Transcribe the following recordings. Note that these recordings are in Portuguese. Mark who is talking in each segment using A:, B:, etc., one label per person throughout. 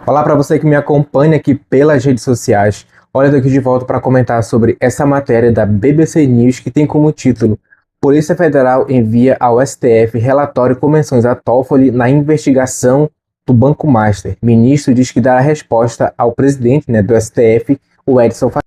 A: Olá para você que me acompanha aqui pelas redes sociais. Olha, eu tô aqui de volta para comentar sobre essa matéria da BBC News que tem como título: Polícia Federal envia ao STF relatório com menções a Toffoli na investigação do Banco Master. Ministro diz que dará resposta ao presidente, do STF, o Edson Fachin.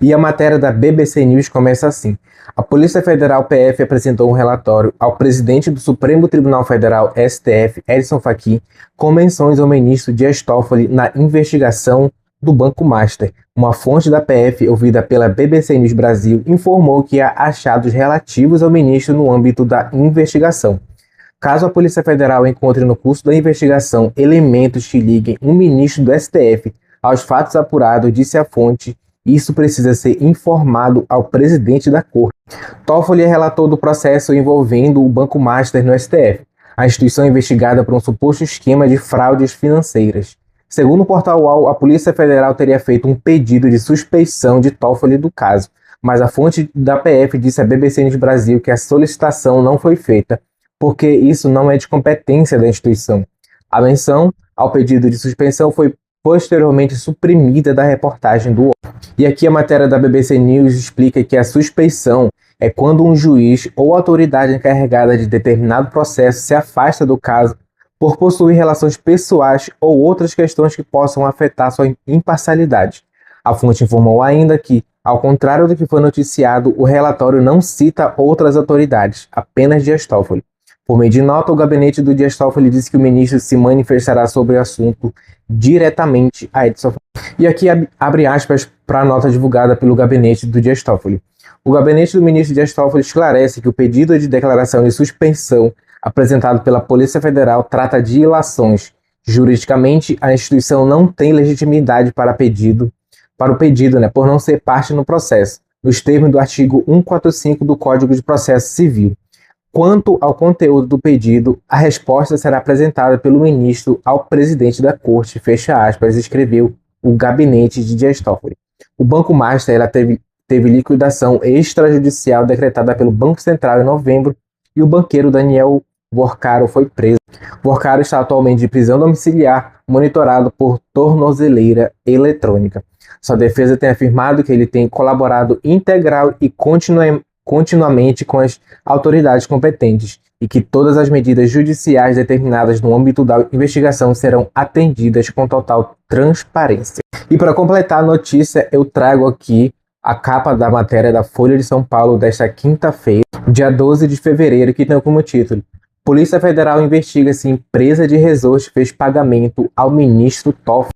A: E a matéria da BBC News começa assim: a Polícia Federal PF apresentou um relatório ao presidente do Supremo Tribunal Federal STF, Edson Fachin, com menções ao ministro Dias Toffoli na investigação do Banco Master. Uma fonte da PF, ouvida pela BBC News Brasil, informou que há achados relativos ao ministro no âmbito da investigação. Caso a Polícia Federal encontre no curso da investigação elementos que liguem um ministro do STF aos fatos apurados, disse a fonte, isso precisa ser informado ao presidente da Corte. Toffoli é relator do processo envolvendo o Banco Master no STF, a instituição investigada por um suposto esquema de fraudes financeiras. Segundo o portal UOL, a Polícia Federal teria feito um pedido de suspeição de Toffoli do caso, mas a fonte da PF disse à BBC News Brasil que a solicitação não foi feita, porque isso não é de competência da instituição. A menção ao pedido de suspensão foi posteriormente suprimida da reportagem do UOL. E aqui a matéria da BBC News explica que a suspeição é quando um juiz ou autoridade encarregada de determinado processo se afasta do caso por possuir relações pessoais ou outras questões que possam afetar sua imparcialidade. A fonte informou ainda que, ao contrário do que foi noticiado, o relatório não cita outras autoridades, apenas Dias Toffoli. Por meio de nota, o gabinete do Dias Toffoli disse que o ministro se manifestará sobre o assunto diretamente a Edson Fachin. E aqui abre aspas para a nota divulgada pelo gabinete do Dias Toffoli. O gabinete do ministro Dias Toffoli esclarece que o pedido de declaração de suspensão apresentado pela Polícia Federal trata de ilações. Juridicamente, a instituição não tem legitimidade para o pedido, por não ser parte no processo, nos termos do artigo 145 do Código de Processo Civil. Quanto ao conteúdo do pedido, a resposta será apresentada pelo ministro ao presidente da Corte, fecha aspas, escreveu o gabinete de Dias Toffoli. O Banco Master teve liquidação extrajudicial decretada pelo Banco Central em novembro e o banqueiro Daniel Worcaro foi preso. Worcaro está atualmente de prisão domiciliar, monitorado por tornozeleira eletrônica. Sua defesa tem afirmado que ele tem colaborado integral e continuamente com as autoridades competentes e que todas as medidas judiciais determinadas no âmbito da investigação serão atendidas com total transparência. E para completar a notícia, eu trago aqui a capa da matéria da Folha de São Paulo desta quinta-feira, dia 12 de fevereiro, que tem como título: Polícia Federal investiga se empresa de resort fez pagamento ao ministro Toffoli.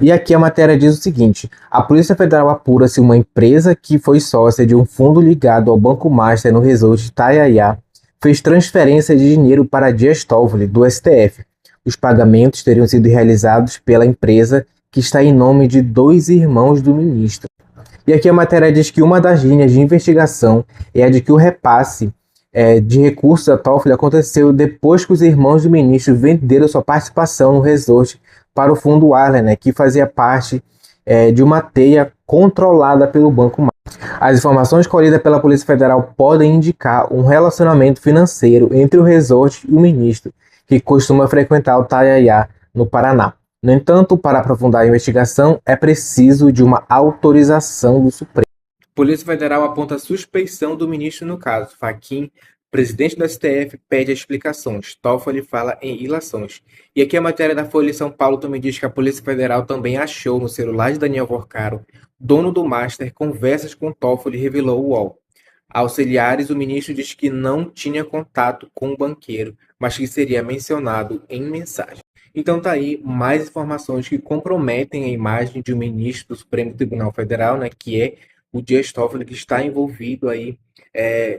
A: E aqui a matéria diz o seguinte: a Polícia Federal apura se uma empresa que foi sócia de um fundo ligado ao Banco Master no resort Itaiaia fez transferência de dinheiro para Dias Toffoli, do STF. Os pagamentos teriam sido realizados pela empresa que está em nome de dois irmãos do ministro. E aqui a matéria diz que uma das linhas de investigação é a de que o repasse de recursos a Toffoli aconteceu depois que os irmãos do ministro venderam sua participação no resort para o fundo Arlen, que fazia parte de uma teia controlada pelo Banco Master. As informações colhidas pela Polícia Federal podem indicar um relacionamento financeiro entre o resort e o ministro, que costuma frequentar o Itaiaia, no Paraná. No entanto, para aprofundar a investigação, é preciso de uma autorização do Supremo. Polícia Federal aponta suspeição do ministro no caso. Fachin, presidente do STF, pede explicações. Toffoli fala em ilações. E aqui a matéria da Folha de São Paulo também diz que a Polícia Federal também achou no celular de Daniel Worcaro, dono do Master, conversas com Toffoli, revelou o UOL. Auxiliares, o ministro diz que não tinha contato com o banqueiro, mas que seria mencionado em mensagem. Então tá aí mais informações que comprometem a imagem de um ministro do Supremo Tribunal Federal, que é o Dias Toffoli, que está envolvido aí,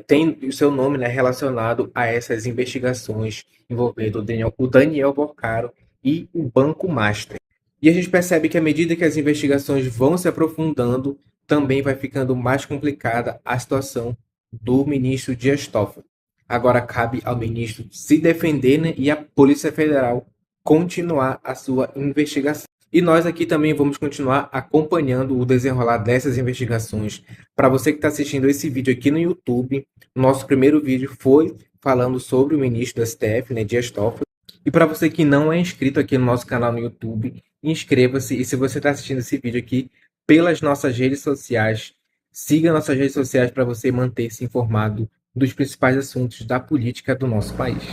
A: tem o seu nome relacionado a essas investigações envolvendo o Daniel Worcaro e o Banco Master. E a gente percebe que à medida que as investigações vão se aprofundando, também vai ficando mais complicada a situação do ministro Dias Toffoli. Agora cabe ao ministro se defender, e a Polícia Federal continuar a sua investigação. E nós aqui também vamos continuar acompanhando o desenrolar dessas investigações. Para você que está assistindo esse vídeo aqui no YouTube, nosso primeiro vídeo foi falando sobre o ministro do STF, Dias Toffoli. E para você que não é inscrito aqui no nosso canal no YouTube, inscreva-se. E se você está assistindo esse vídeo aqui pelas nossas redes sociais, siga nossas redes sociais para você manter-se informado dos principais assuntos da política do nosso país.